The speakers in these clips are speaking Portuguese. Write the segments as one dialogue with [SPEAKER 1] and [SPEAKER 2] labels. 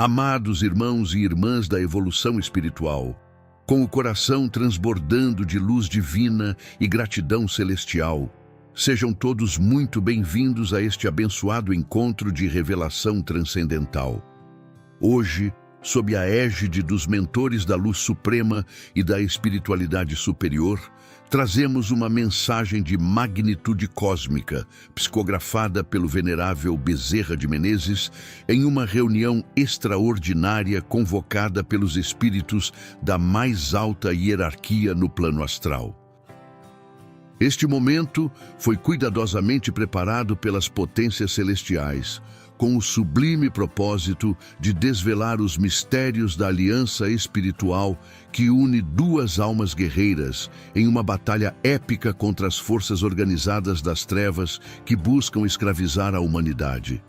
[SPEAKER 1] Amados irmãos e irmãs da evolução espiritual, com o coração transbordando de luz divina e gratidão celestial, sejam todos muito bem-vindos a este abençoado encontro de revelação transcendental. Hoje, sob a égide dos mentores da luz suprema e da espiritualidade superior, trazemos uma mensagem de magnitude cósmica, psicografada pelo venerável Bezerra de Menezes, em uma reunião extraordinária convocada pelos espíritos da mais alta hierarquia no plano astral. Este momento foi cuidadosamente preparado pelas potências celestiais, com o sublime propósito de desvelar os mistérios da aliança espiritual que une duas almas guerreiras em uma batalha épica contra as forças organizadas das trevas que buscam escravizar a humanidade.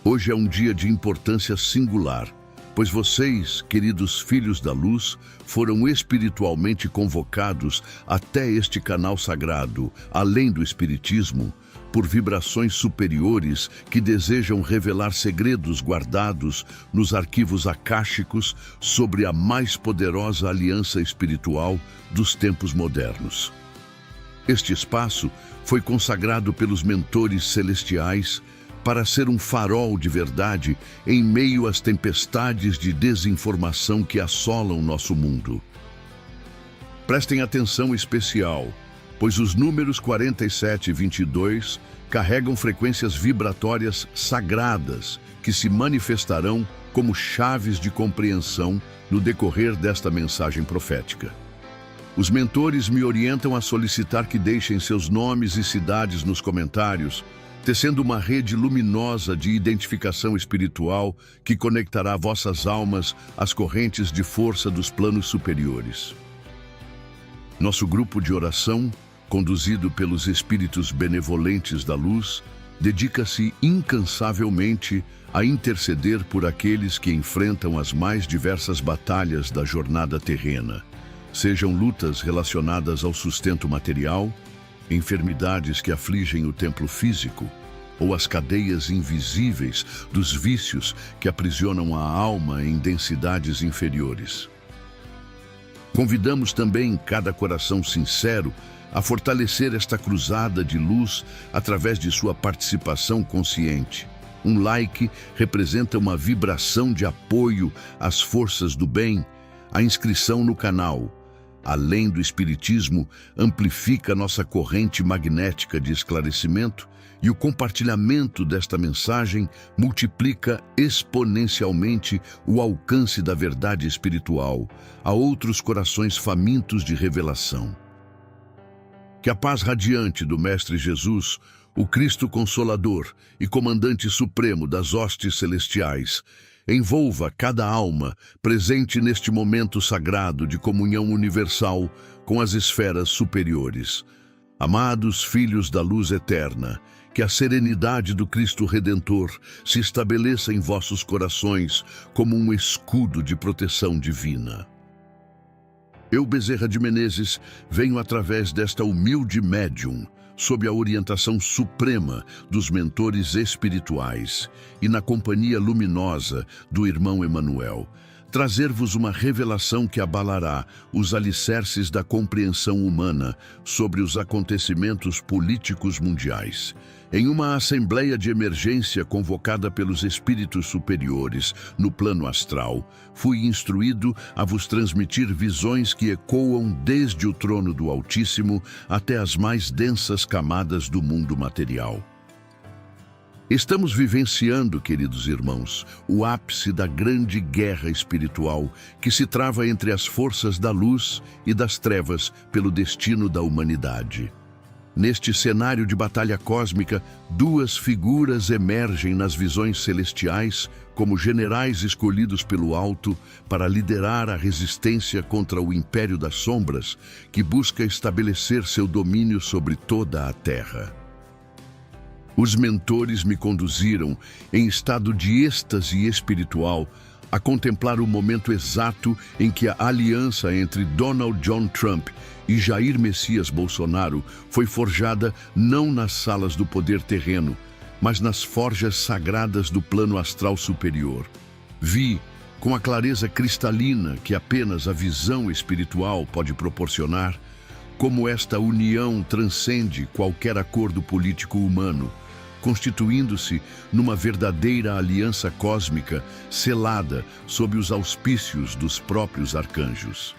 [SPEAKER 1] Hoje é um dia de importância singular, pois vocês, queridos filhos da luz, foram espiritualmente convocados até este canal sagrado, além do espiritismo, por vibrações superiores que desejam revelar segredos guardados nos arquivos akáshicos sobre a mais poderosa aliança espiritual dos tempos modernos. Este espaço foi consagrado pelos mentores celestiais para ser um farol de verdade em meio às tempestades de desinformação que assolam nosso mundo. Prestem atenção especial, pois os números 47 e 22 carregam frequências vibratórias sagradas que se manifestarão como chaves de compreensão no decorrer desta mensagem profética. Os mentores me orientam a solicitar que deixem seus nomes e cidades nos comentários, tecendo uma rede luminosa de identificação espiritual que conectará vossas almas às correntes de força dos planos superiores. Nosso grupo de oração, conduzido pelos espíritos benevolentes da luz, dedica-se incansavelmente a interceder por aqueles que enfrentam as mais diversas batalhas da jornada terrena, sejam lutas relacionadas ao sustento material, enfermidades que afligem o templo físico, ou as cadeias invisíveis dos vícios que aprisionam a alma em densidades inferiores. Convidamos também cada coração sincero a fortalecer esta cruzada de luz através de sua participação consciente. Um like representa uma vibração de apoio às forças do bem. A inscrição no canal, além do espiritismo, amplifica nossa corrente magnética de esclarecimento, e o compartilhamento desta mensagem multiplica exponencialmente o alcance da verdade espiritual a outros corações famintos de revelação. Que a paz radiante do Mestre Jesus, o Cristo Consolador e Comandante Supremo das hostes celestiais, envolva cada alma presente neste momento sagrado de comunhão universal com as esferas superiores. Amados filhos da luz eterna, que a serenidade do Cristo Redentor se estabeleça em vossos corações como um escudo de proteção divina. Eu, Bezerra de Menezes, venho através desta humilde médium, sob a orientação suprema dos mentores espirituais e na companhia luminosa do irmão Emanuel, trazer-vos uma revelação que abalará os alicerces da compreensão humana sobre os acontecimentos políticos mundiais. Em uma assembleia de emergência convocada pelos espíritos superiores no plano astral, fui instruído a vos transmitir visões que ecoam desde o trono do Altíssimo até as mais densas camadas do mundo material. Estamos vivenciando, queridos irmãos, o ápice da grande guerra espiritual que se trava entre as forças da luz e das trevas pelo destino da humanidade. Neste cenário de batalha cósmica, duas figuras emergem nas visões celestiais como generais escolhidos pelo alto para liderar a resistência contra o Império das Sombras, que busca estabelecer seu domínio sobre toda a Terra. Os mentores me conduziram, em estado de êxtase espiritual, a contemplar o momento exato em que a aliança entre Donald John Trump e Jair Messias Bolsonaro foi forjada não nas salas do poder terreno, mas nas forjas sagradas do plano astral superior. Vi, com a clareza cristalina que apenas a visão espiritual pode proporcionar, como esta união transcende qualquer acordo político humano, constituindo-se numa verdadeira aliança cósmica selada sob os auspícios dos próprios arcanjos.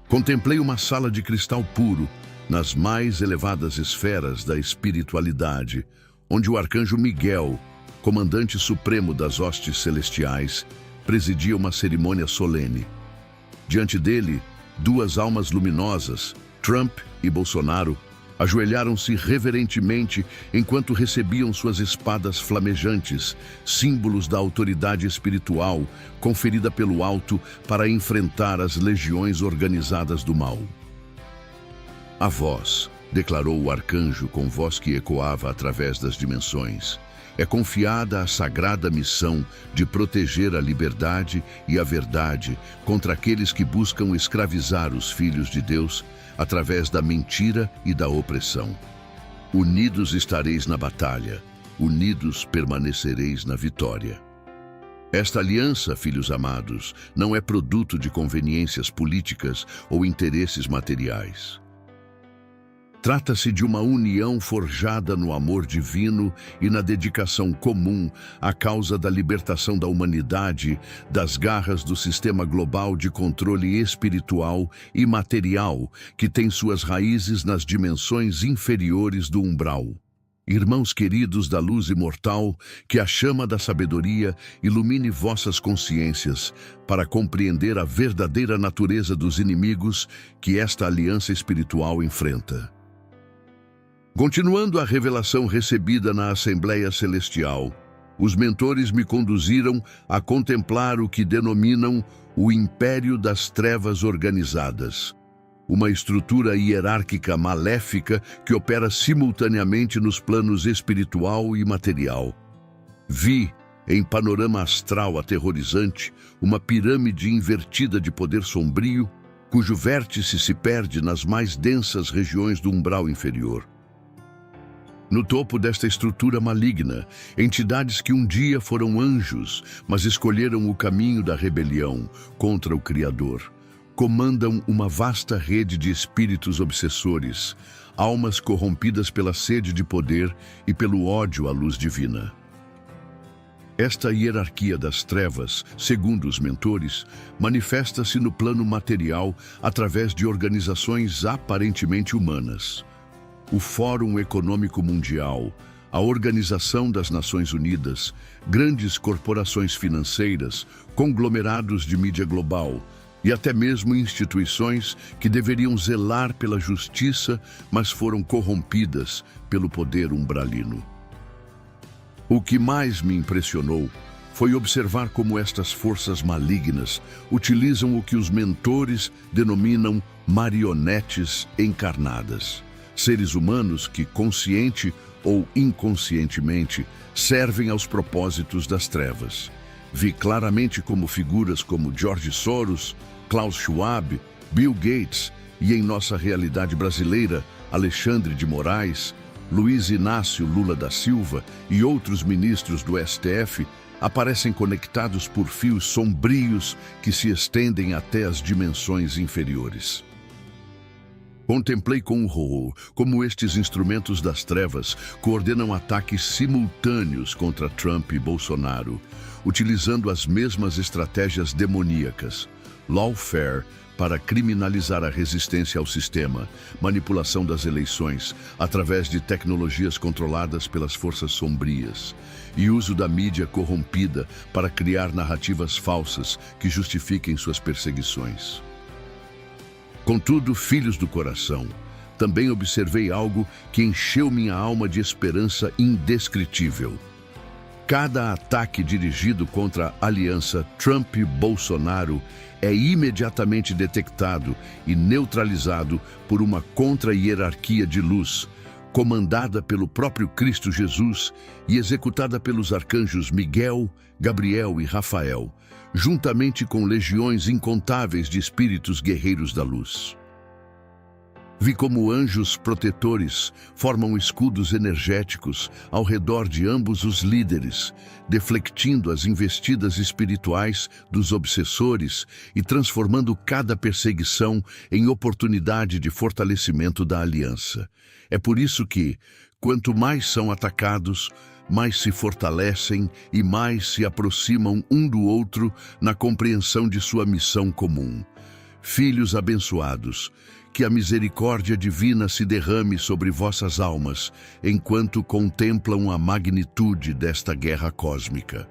[SPEAKER 1] Contemplei uma sala de cristal puro, nas mais elevadas esferas da espiritualidade, onde o arcanjo Miguel, comandante supremo das hostes celestiais, presidia uma cerimônia solene. Diante dele, duas almas luminosas, Trump e Bolsonaro, ajoelharam-se reverentemente enquanto recebiam suas espadas flamejantes, símbolos da autoridade espiritual conferida pelo alto para enfrentar as legiões organizadas do mal. A voz, declarou o arcanjo com voz que ecoava através das dimensões, é confiada a sagrada missão de proteger a liberdade e a verdade contra aqueles que buscam escravizar os filhos de Deus através da mentira e da opressão. Unidos estareis na batalha, unidos permanecereis na vitória. Esta aliança, filhos amados, não é produto de conveniências políticas ou interesses materiais. Trata-se de uma união forjada no amor divino e na dedicação comum à causa da libertação da humanidade das garras do sistema global de controle espiritual e material que tem suas raízes nas dimensões inferiores do umbral. Irmãos queridos da luz imortal, que a chama da sabedoria ilumine vossas consciências para compreender a verdadeira natureza dos inimigos que esta aliança espiritual enfrenta. Continuando a revelação recebida na Assembleia Celestial, os mentores me conduziram a contemplar o que denominam o Império das Trevas Organizadas, uma estrutura hierárquica maléfica que opera simultaneamente nos planos espiritual e material. Vi, em panorama astral aterrorizante, uma pirâmide invertida de poder sombrio, cujo vértice se perde nas mais densas regiões do umbral inferior. No topo desta estrutura maligna, entidades que um dia foram anjos, mas escolheram o caminho da rebelião contra o Criador, comandam uma vasta rede de espíritos obsessores, almas corrompidas pela sede de poder e pelo ódio à luz divina. Esta hierarquia das trevas, segundo os mentores, manifesta-se no plano material através de organizações aparentemente humanas. O Fórum Econômico Mundial, a Organização das Nações Unidas, grandes corporações financeiras, conglomerados de mídia global e até mesmo instituições que deveriam zelar pela justiça, mas foram corrompidas pelo poder umbralino. O que mais me impressionou foi observar como estas forças malignas utilizam o que os mentores denominam marionetes encarnadas. Seres humanos que, consciente ou inconscientemente, servem aos propósitos das trevas. Vi claramente como figuras como George Soros, Klaus Schwab, Bill Gates e, em nossa realidade brasileira, Alexandre de Moraes, Luiz Inácio Lula da Silva e outros ministros do STF aparecem conectados por fios sombrios que se estendem até as dimensões inferiores. Contemplei com horror como estes instrumentos das trevas coordenam ataques simultâneos contra Trump e Bolsonaro, utilizando as mesmas estratégias demoníacas, lawfare para criminalizar a resistência ao sistema, manipulação das eleições através de tecnologias controladas pelas forças sombrias, e uso da mídia corrompida para criar narrativas falsas que justifiquem suas perseguições. Contudo, filhos do coração, também observei algo que encheu minha alma de esperança indescritível. Cada ataque dirigido contra a aliança Trump-Bolsonaro é imediatamente detectado e neutralizado por uma contra-hierarquia de luz, comandada pelo próprio Cristo Jesus e executada pelos arcanjos Miguel, Gabriel e Rafael, juntamente com legiões incontáveis de espíritos guerreiros da luz. Vi como anjos protetores formam escudos energéticos ao redor de ambos os líderes, deflectindo as investidas espirituais dos obsessores e transformando cada perseguição em oportunidade de fortalecimento da aliança. É por isso que, quanto mais são atacados, mais se fortalecem e mais se aproximam um do outro na compreensão de sua missão comum. Filhos abençoados, que a misericórdia divina se derrame sobre vossas almas, enquanto contemplam a magnitude desta guerra cósmica.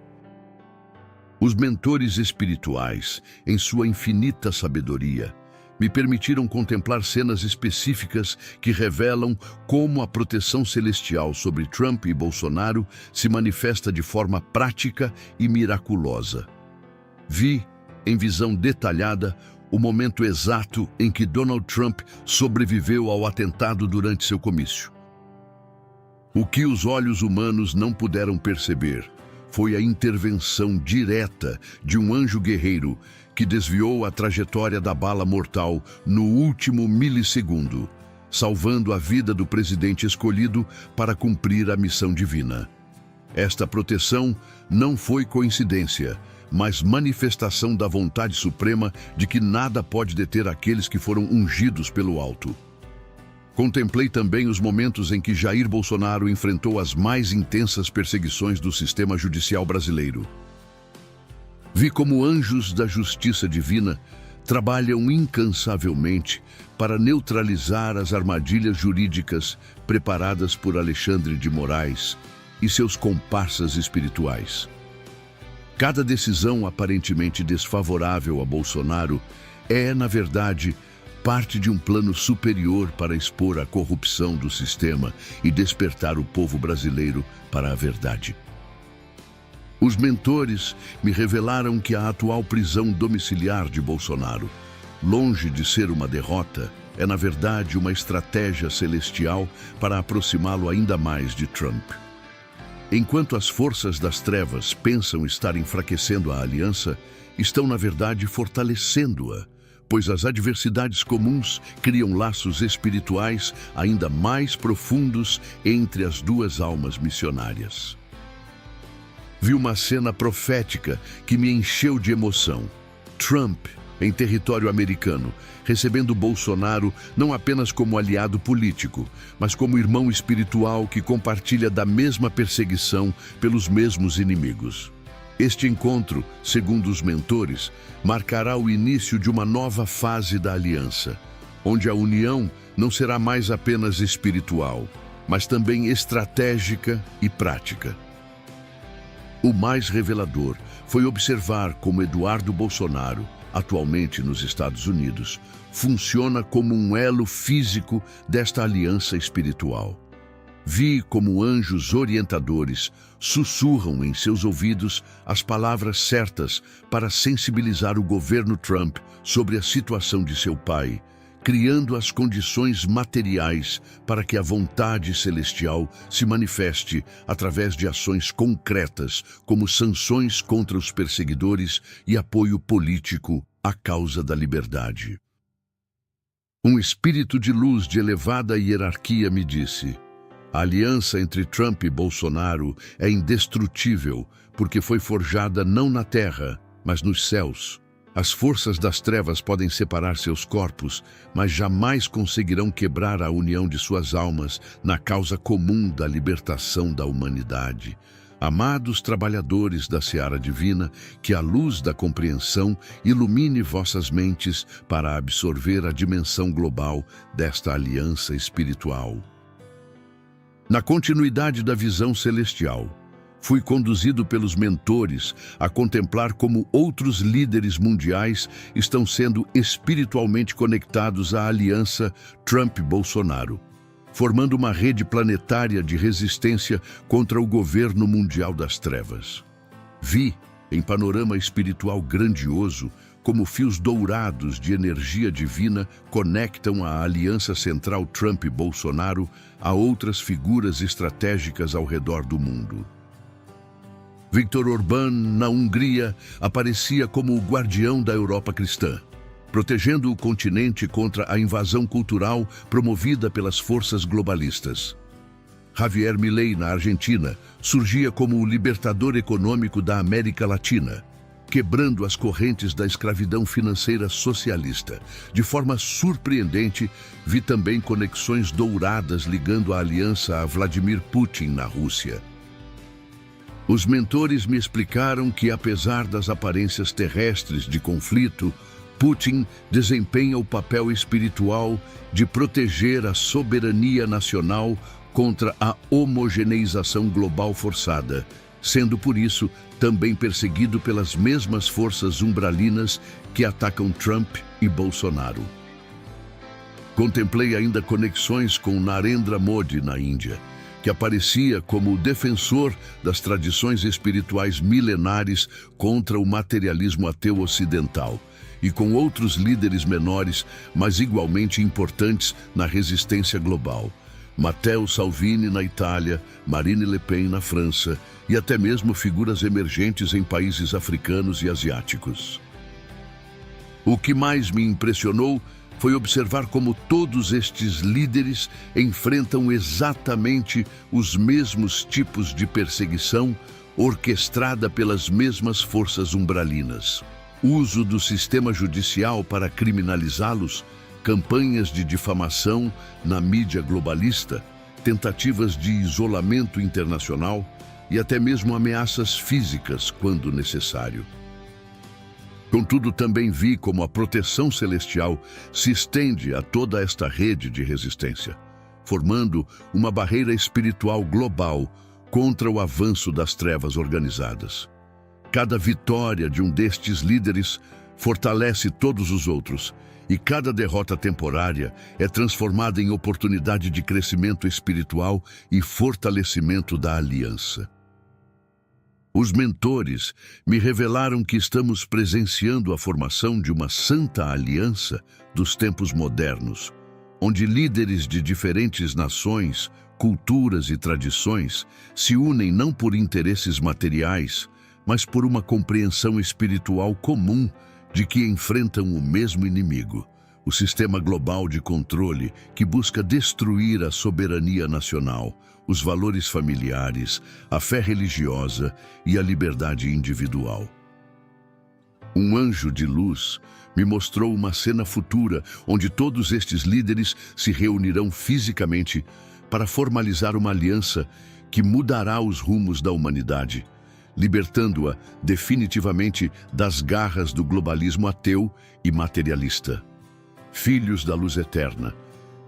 [SPEAKER 1] Os mentores espirituais, em sua infinita sabedoria, me permitiram contemplar cenas específicas que revelam como a proteção celestial sobre Trump e Bolsonaro se manifesta de forma prática e miraculosa. Vi, em visão detalhada, o momento exato em que Donald Trump sobreviveu ao atentado durante seu comício. O que os olhos humanos não puderam perceber foi a intervenção direta de um anjo guerreiro que desviou a trajetória da bala mortal no último milissegundo, salvando a vida do presidente escolhido para cumprir a missão divina. Esta proteção não foi coincidência, mas manifestação da vontade suprema de que nada pode deter aqueles que foram ungidos pelo alto. Contemplei também os momentos em que Jair Bolsonaro enfrentou as mais intensas perseguições do sistema judicial brasileiro. Vi como anjos da justiça divina trabalham incansavelmente para neutralizar as armadilhas jurídicas preparadas por Alexandre de Moraes e seus comparsas espirituais. Cada decisão aparentemente desfavorável a Bolsonaro é, na verdade, parte de um plano superior para expor a corrupção do sistema e despertar o povo brasileiro para a verdade. Os mentores me revelaram que a atual prisão domiciliar de Bolsonaro, longe de ser uma derrota, é na verdade uma estratégia celestial para aproximá-lo ainda mais de Trump. Enquanto as forças das trevas pensam estar enfraquecendo a aliança, estão na verdade fortalecendo-a, pois as adversidades comuns criam laços espirituais ainda mais profundos entre as duas almas missionárias. Vi uma cena profética que me encheu de emoção. Trump, em território americano, recebendo Bolsonaro não apenas como aliado político, mas como irmão espiritual que compartilha da mesma perseguição pelos mesmos inimigos. Este encontro, segundo os mentores, marcará o início de uma nova fase da aliança, onde a união não será mais apenas espiritual, mas também estratégica e prática. O mais revelador foi observar como Eduardo Bolsonaro, atualmente nos Estados Unidos, funciona como um elo físico desta aliança espiritual. Vi como anjos orientadores sussurram em seus ouvidos as palavras certas para sensibilizar o governo Trump sobre a situação de seu pai, criando as condições materiais para que a vontade celestial se manifeste através de ações concretas, como sanções contra os perseguidores e apoio político à causa da liberdade. Um espírito de luz de elevada hierarquia me disse: a aliança entre Trump e Bolsonaro é indestrutível porque foi forjada não na terra, mas nos céus. As forças das trevas podem separar seus corpos, mas jamais conseguirão quebrar a união de suas almas na causa comum da libertação da humanidade. Amados trabalhadores da seara divina, que a luz da compreensão ilumine vossas mentes para absorver a dimensão global desta aliança espiritual. Na continuidade da visão celestial, fui conduzido pelos mentores a contemplar como outros líderes mundiais estão sendo espiritualmente conectados à aliança Trump-Bolsonaro, formando uma rede planetária de resistência contra o governo mundial das trevas. Vi, em panorama espiritual grandioso, como fios dourados de energia divina conectam a aliança central Trump-Bolsonaro a outras figuras estratégicas ao redor do mundo. Viktor Orbán, na Hungria, aparecia como o guardião da Europa cristã. protegendo o continente contra a invasão cultural promovida pelas forças globalistas. Javier Milei, na Argentina, surgia como o libertador econômico da América Latina, quebrando as correntes da escravidão financeira socialista. De forma surpreendente, vi também conexões douradas ligando a aliança a Vladimir Putin na Rússia. Os mentores me explicaram que, apesar das aparências terrestres de conflito, Putin desempenha o papel espiritual de proteger a soberania nacional contra a homogeneização global forçada, sendo por isso também perseguido pelas mesmas forças umbralinas que atacam Trump e Bolsonaro. Contemplei ainda conexões com Narendra Modi na Índia, que aparecia como o defensor das tradições espirituais milenares contra o materialismo ateu ocidental, e com outros líderes menores, mas igualmente importantes na resistência global. Matteo Salvini na Itália, Marine Le Pen na França e até mesmo figuras emergentes em países africanos e asiáticos. O que mais me impressionou foi observar como todos estes líderes enfrentam exatamente os mesmos tipos de perseguição orquestrada pelas mesmas forças umbralinas. Uso do sistema judicial para criminalizá-los, campanhas de difamação na mídia globalista, tentativas de isolamento internacional e até mesmo ameaças físicas quando necessário. Contudo, também vi como a proteção celestial se estende a toda esta rede de resistência, formando uma barreira espiritual global contra o avanço das trevas organizadas. Cada vitória de um destes líderes fortalece todos os outros, e cada derrota temporária é transformada em oportunidade de crescimento espiritual e fortalecimento da aliança. Os mentores me revelaram que estamos presenciando a formação de uma santa aliança dos tempos modernos, onde líderes de diferentes nações, culturas e tradições se unem não por interesses materiais, mas por uma compreensão espiritual comum de que enfrentam o mesmo inimigo, o sistema global de controle que busca destruir a soberania nacional, os valores familiares, a fé religiosa e a liberdade individual. Um anjo de luz me mostrou uma cena futura onde todos estes líderes se reunirão fisicamente para formalizar uma aliança que mudará os rumos da humanidade, libertando-a definitivamente das garras do globalismo ateu e materialista. Filhos da luz eterna,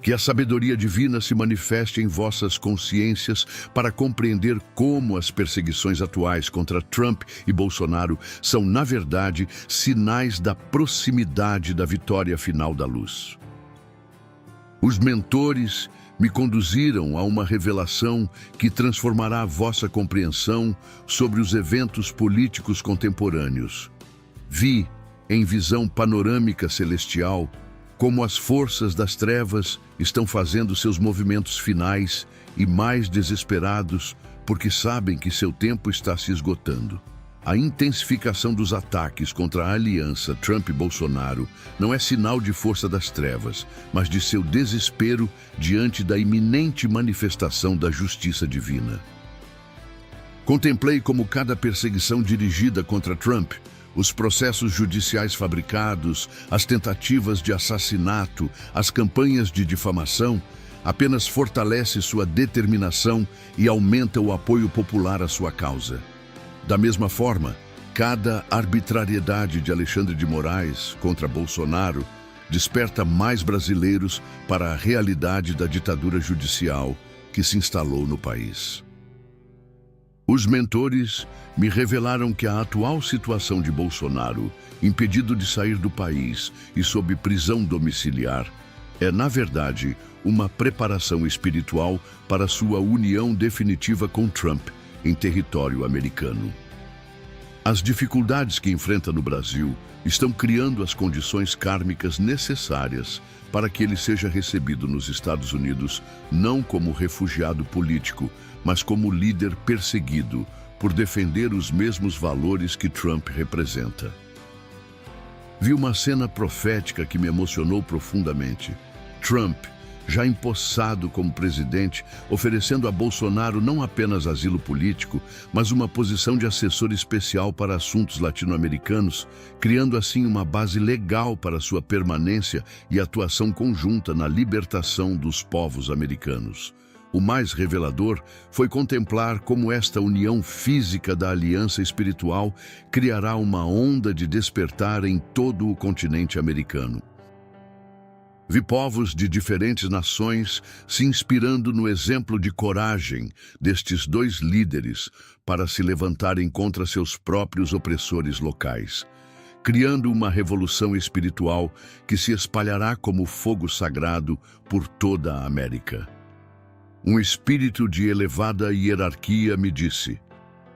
[SPEAKER 1] que a sabedoria divina se manifeste em vossas consciências para compreender como as perseguições atuais contra Trump e Bolsonaro são, na verdade, sinais da proximidade da vitória final da luz. Os mentores me conduziram a uma revelação que transformará a vossa compreensão sobre os eventos políticos contemporâneos. Vi, em visão panorâmica celestial, como as forças das trevas estão fazendo seus movimentos finais e mais desesperados porque sabem que seu tempo está se esgotando. A intensificação dos ataques contra a aliança Trump-Bolsonaro não é sinal de força das trevas, mas de seu desespero diante da iminente manifestação da justiça divina. Contemplei como cada perseguição dirigida contra Trump, os processos judiciais fabricados, as tentativas de assassinato, as campanhas de difamação, apenas fortalece sua determinação e aumenta o apoio popular à sua causa. Da mesma forma, cada arbitrariedade de Alexandre de Moraes contra Bolsonaro desperta mais brasileiros para a realidade da ditadura judicial que se instalou no país. Os mentores me revelaram que a atual situação de Bolsonaro, impedido de sair do país e sob prisão domiciliar, é, na verdade, uma preparação espiritual para sua união definitiva com Trump em território americano. As dificuldades que enfrenta no Brasil estão criando as condições kármicas necessárias para que ele seja recebido nos Estados Unidos não como refugiado político, mas como líder perseguido por defender os mesmos valores que Trump representa. Vi uma cena profética que me emocionou profundamente. Trump, já empossado como presidente, oferecendo a Bolsonaro não apenas asilo político, mas uma posição de assessor especial para assuntos latino-americanos, criando assim uma base legal para sua permanência e atuação conjunta na libertação dos povos americanos. O mais revelador foi contemplar como esta união física da aliança espiritual criará uma onda de despertar em todo o continente americano. Vi povos de diferentes nações se inspirando no exemplo de coragem destes dois líderes para se levantarem contra seus próprios opressores locais, criando uma revolução espiritual que se espalhará como fogo sagrado por toda a América. Um espírito de elevada hierarquia me disse: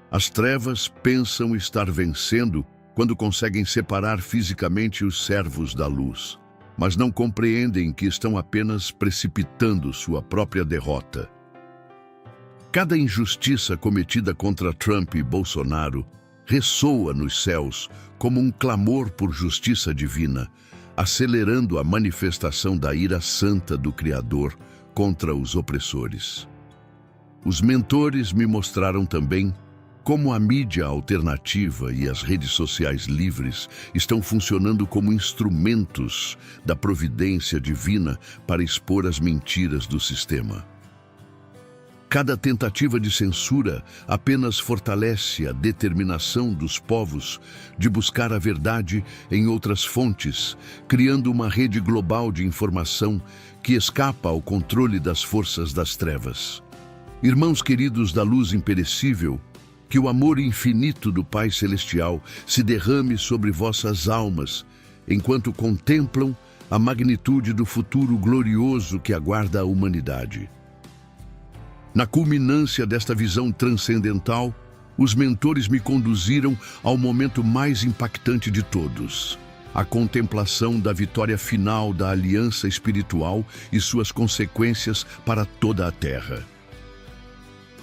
[SPEAKER 1] as trevas pensam estar vencendo quando conseguem separar fisicamente os servos da luz, mas não compreendem que estão apenas precipitando sua própria derrota. Cada injustiça cometida contra Trump e Bolsonaro ressoa nos céus como um clamor por justiça divina, acelerando a manifestação da ira santa do Criador contra os opressores. Os mentores me mostraram também como a mídia alternativa e as redes sociais livres estão funcionando como instrumentos da providência divina para expor as mentiras do sistema. Cada tentativa de censura apenas fortalece a determinação dos povos de buscar a verdade em outras fontes, criando uma rede global de informação que escapa ao controle das forças das trevas. Irmãos queridos da luz imperecível, que o amor infinito do Pai Celestial se derrame sobre vossas almas, enquanto contemplam a magnitude do futuro glorioso que aguarda a humanidade. Na culminância desta visão transcendental, os mentores me conduziram ao momento mais impactante de todos: a contemplação da vitória final da aliança espiritual e suas consequências para toda a Terra.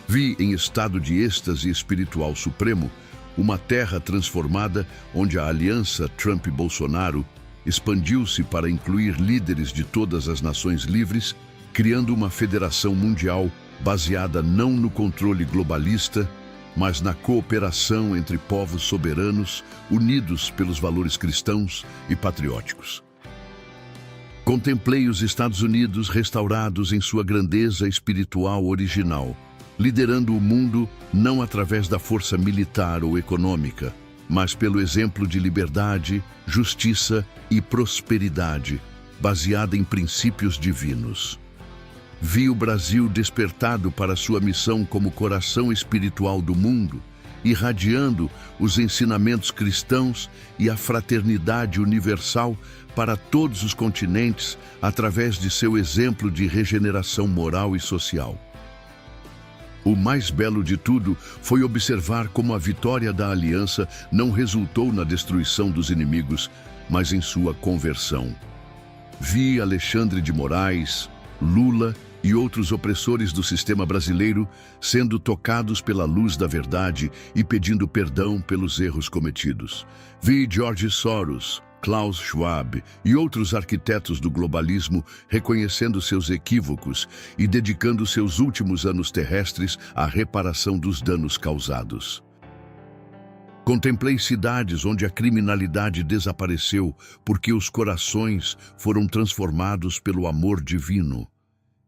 [SPEAKER 1] Vi, em estado de êxtase espiritual supremo, uma terra transformada onde a aliança Trump-Bolsonaro expandiu-se para incluir líderes de todas as nações livres, criando uma federação mundial baseada não no controle globalista, mas na cooperação entre povos soberanos unidos pelos valores cristãos e patrióticos. Contemplei os Estados Unidos restaurados em sua grandeza espiritual original, liderando o mundo não através da força militar ou econômica, mas pelo exemplo de liberdade, justiça e prosperidade, baseada em princípios divinos. Vi o Brasil despertado para sua missão como coração espiritual do mundo, irradiando os ensinamentos cristãos e a fraternidade universal para todos os continentes através de seu exemplo de regeneração moral e social. O mais belo de tudo foi observar como a vitória da aliança não resultou na destruição dos inimigos, mas em sua conversão. Vi Alexandre de Moraes, Lula e outros opressores do sistema brasileiro sendo tocados pela luz da verdade e pedindo perdão pelos erros cometidos. Vi George Soros, Klaus Schwab e outros arquitetos do globalismo reconhecendo seus equívocos e dedicando seus últimos anos terrestres à reparação dos danos causados. Contemplei cidades onde a criminalidade desapareceu porque os corações foram transformados pelo amor divino.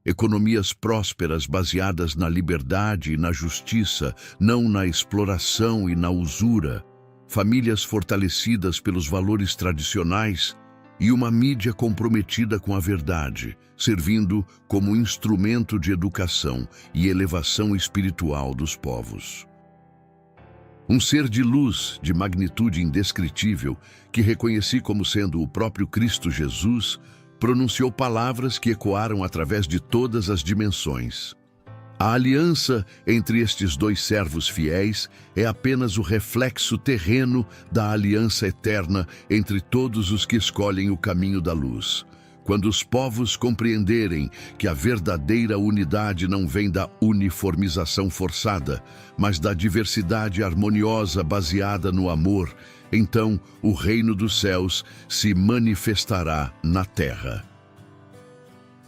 [SPEAKER 1] Economias prósperas baseadas na liberdade e na justiça, não na exploração e na usura. Famílias fortalecidas pelos valores tradicionais e uma mídia comprometida com a verdade, servindo como instrumento de educação e elevação espiritual dos povos. Um ser de luz de magnitude indescritível, que reconheci como sendo o próprio Cristo Jesus, pronunciou palavras que ecoaram através de todas as dimensões. A aliança entre estes dois servos fiéis é apenas o reflexo terreno da aliança eterna entre todos os que escolhem o caminho da luz, Quando os povos compreenderem que a verdadeira unidade não vem da uniformização forçada, mas da diversidade harmoniosa baseada no amor, então o reino dos céus se manifestará na terra.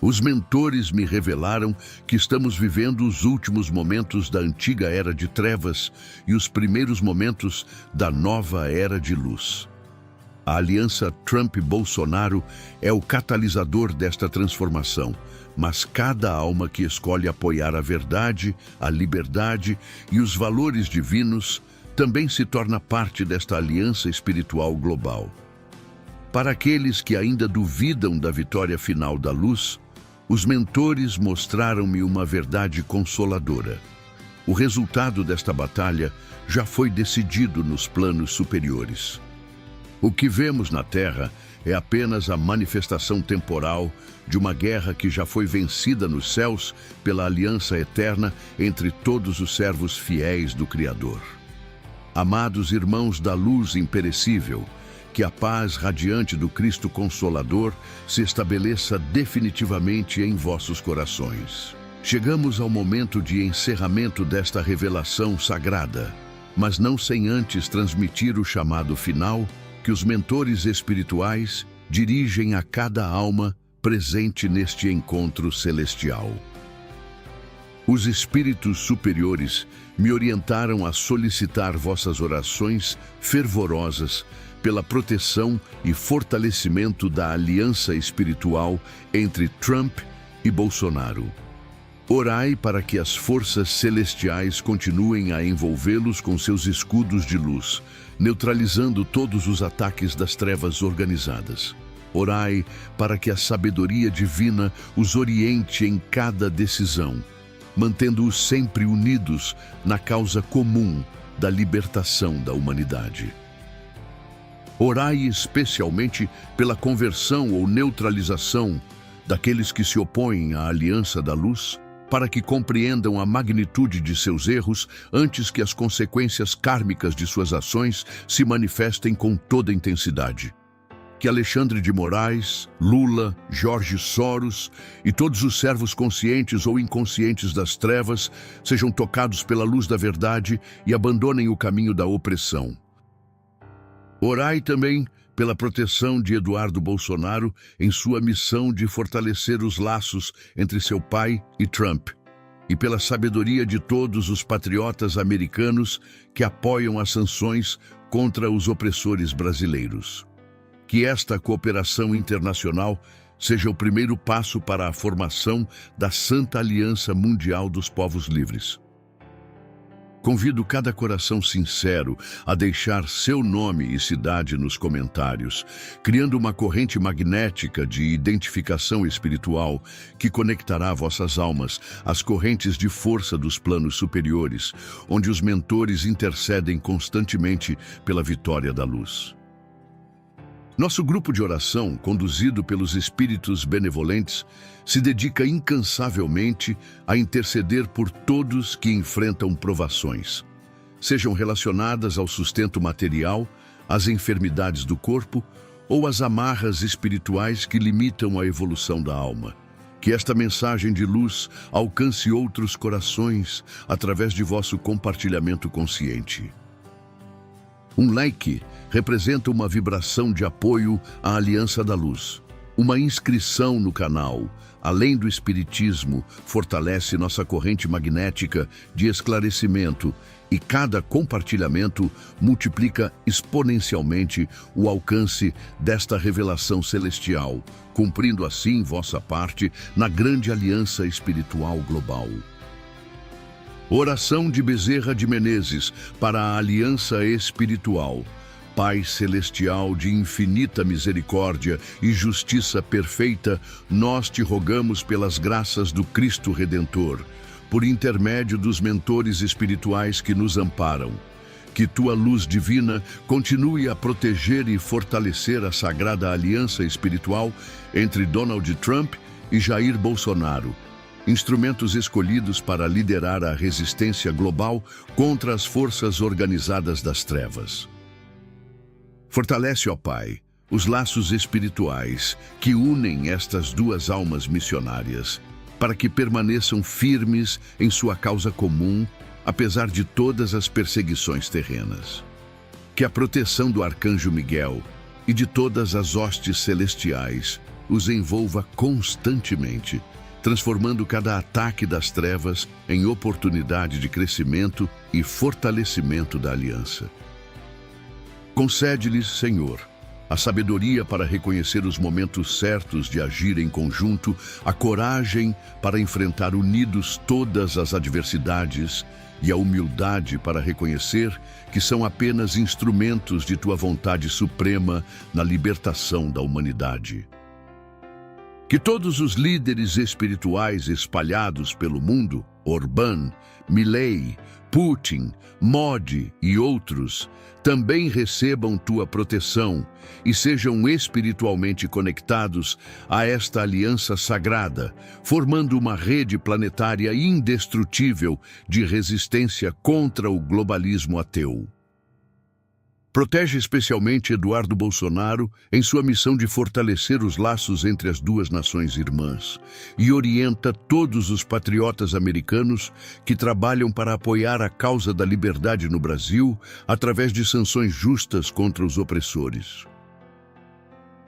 [SPEAKER 1] Os mentores me revelaram que estamos vivendo os últimos momentos da antiga era de trevas e os primeiros momentos da nova era de luz. A aliança Trump-Bolsonaro é o catalisador desta transformação, mas cada alma que escolhe apoiar a verdade, a liberdade e os valores divinos também se torna parte desta aliança espiritual global. Para aqueles que ainda duvidam da vitória final da luz, os mentores mostraram-me uma verdade consoladora. O resultado desta batalha já foi decidido nos planos superiores. O que vemos na Terra é apenas a manifestação temporal de uma guerra que já foi vencida nos céus pela aliança eterna entre todos os servos fiéis do Criador. Amados irmãos da luz imperecível, que a paz radiante do Cristo Consolador se estabeleça definitivamente em vossos corações. Chegamos ao momento de encerramento desta revelação sagrada, mas não sem antes transmitir o chamado final que os mentores espirituais dirigem a cada alma presente neste encontro celestial. Os espíritos superiores me orientaram a solicitar vossas orações fervorosas pela proteção e fortalecimento da aliança espiritual entre Trump e Bolsonaro. Orai para que as forças celestiais continuem a envolvê-los com seus escudos de luz, neutralizando todos os ataques das trevas organizadas. Orai para que a sabedoria divina os oriente em cada decisão, mantendo-os sempre unidos na causa comum da libertação da humanidade. Orai especialmente pela conversão ou neutralização daqueles que se opõem à aliança da luz, para que compreendam a magnitude de seus erros antes que as consequências kármicas de suas ações se manifestem com toda intensidade. Que Alexandre de Moraes, Lula, Jorge Soros e todos os servos conscientes ou inconscientes das trevas sejam tocados pela luz da verdade e abandonem o caminho da opressão. Orai também pela proteção de Eduardo Bolsonaro em sua missão de fortalecer os laços entre seu pai e Trump, e pela sabedoria de todos os patriotas americanos que apoiam as sanções contra os opressores brasileiros. Que esta cooperação internacional seja o primeiro passo para a formação da Santa Aliança Mundial dos Povos Livres. Convido cada coração sincero a deixar seu nome e cidade nos comentários, criando uma corrente magnética de identificação espiritual que conectará vossas almas às correntes de força dos planos superiores, onde os mentores intercedem constantemente pela vitória da luz. Nosso grupo de oração, conduzido pelos espíritos benevolentes, se dedica incansavelmente a interceder por todos que enfrentam provações, sejam relacionadas ao sustento material, às enfermidades do corpo ou às amarras espirituais que limitam a evolução da alma. Que esta mensagem de luz alcance outros corações através de vosso compartilhamento consciente. Um like representa uma vibração de apoio à Aliança da Luz. Uma inscrição no canal, além do espiritismo, fortalece nossa corrente magnética de esclarecimento e cada compartilhamento multiplica exponencialmente o alcance desta revelação celestial, cumprindo assim vossa parte na grande aliança espiritual global. Oração de Bezerra de Menezes para a Aliança Espiritual. Pai Celestial de infinita misericórdia e justiça perfeita, nós te rogamos pelas graças do Cristo Redentor, por intermédio dos mentores espirituais que nos amparam. Que tua luz divina continue a proteger e fortalecer a sagrada aliança espiritual entre Donald Trump e Jair Bolsonaro, instrumentos escolhidos para liderar a resistência global contra as forças organizadas das trevas. Fortalece, ó Pai, os laços espirituais que unem estas duas almas missionárias, para que permaneçam firmes em sua causa comum, apesar de todas as perseguições terrenas. Que a proteção do Arcanjo Miguel e de todas as hostes celestiais os envolva constantemente, transformando cada ataque das trevas em oportunidade de crescimento e fortalecimento da aliança. Concede-lhes, Senhor, a sabedoria para reconhecer os momentos certos de agir em conjunto, a coragem para enfrentar unidos todas as adversidades e a humildade para reconhecer que são apenas instrumentos de tua vontade suprema na libertação da humanidade. Que todos os líderes espirituais espalhados pelo mundo, Orbán, Milei, Putin, Modi e outros, também recebam tua proteção e sejam espiritualmente conectados a esta aliança sagrada, formando uma rede planetária indestrutível de resistência contra o globalismo ateu. Protege especialmente Eduardo Bolsonaro em sua missão de fortalecer os laços entre as duas nações irmãs e orienta todos os patriotas americanos que trabalham para apoiar a causa da liberdade no Brasil através de sanções justas contra os opressores.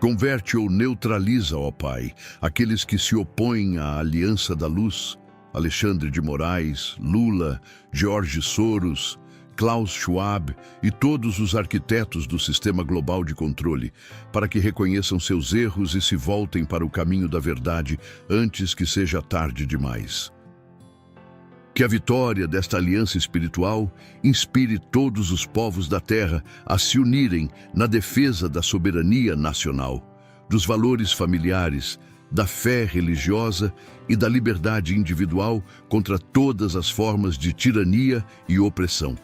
[SPEAKER 1] Converte ou neutraliza, ó Pai, aqueles que se opõem à Aliança da Luz, Alexandre de Moraes, Lula, George Soros, Klaus Schwab e todos os arquitetos do sistema global de controle, para que reconheçam seus erros e se voltem para o caminho da verdade antes que seja tarde demais. Que a vitória desta aliança espiritual inspire todos os povos da Terra a se unirem na defesa da soberania nacional, dos valores familiares, da fé religiosa e da liberdade individual contra todas as formas de tirania e opressão.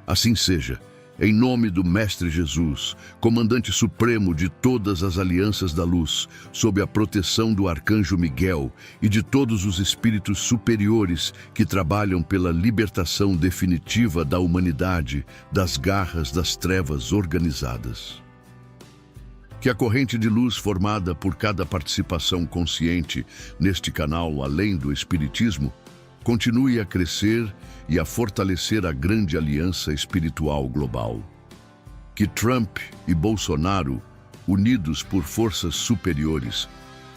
[SPEAKER 1] Assim seja, em nome do Mestre Jesus, comandante supremo de todas as alianças da luz, sob a proteção do Arcanjo Miguel e de todos os espíritos superiores que trabalham pela libertação definitiva da humanidade das garras das trevas organizadas. Que a corrente de luz formada por cada participação consciente neste canal além do Espiritismo continue a crescer e a fortalecer a grande aliança espiritual global. Que Trump e Bolsonaro, unidos por forças superiores,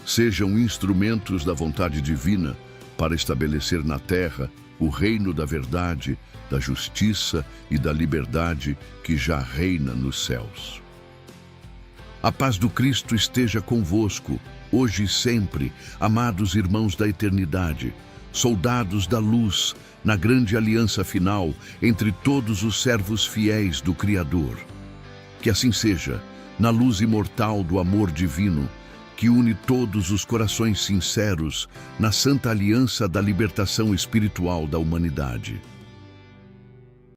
[SPEAKER 1] sejam instrumentos da vontade divina para estabelecer na Terra o reino da verdade, da justiça e da liberdade que já reina nos céus. A paz do Cristo esteja convosco, hoje e sempre, amados irmãos da eternidade, soldados da luz, na grande aliança final entre todos os servos fiéis do Criador. Que assim seja, na luz imortal do amor divino, que une todos os corações sinceros na santa aliança da libertação espiritual da humanidade.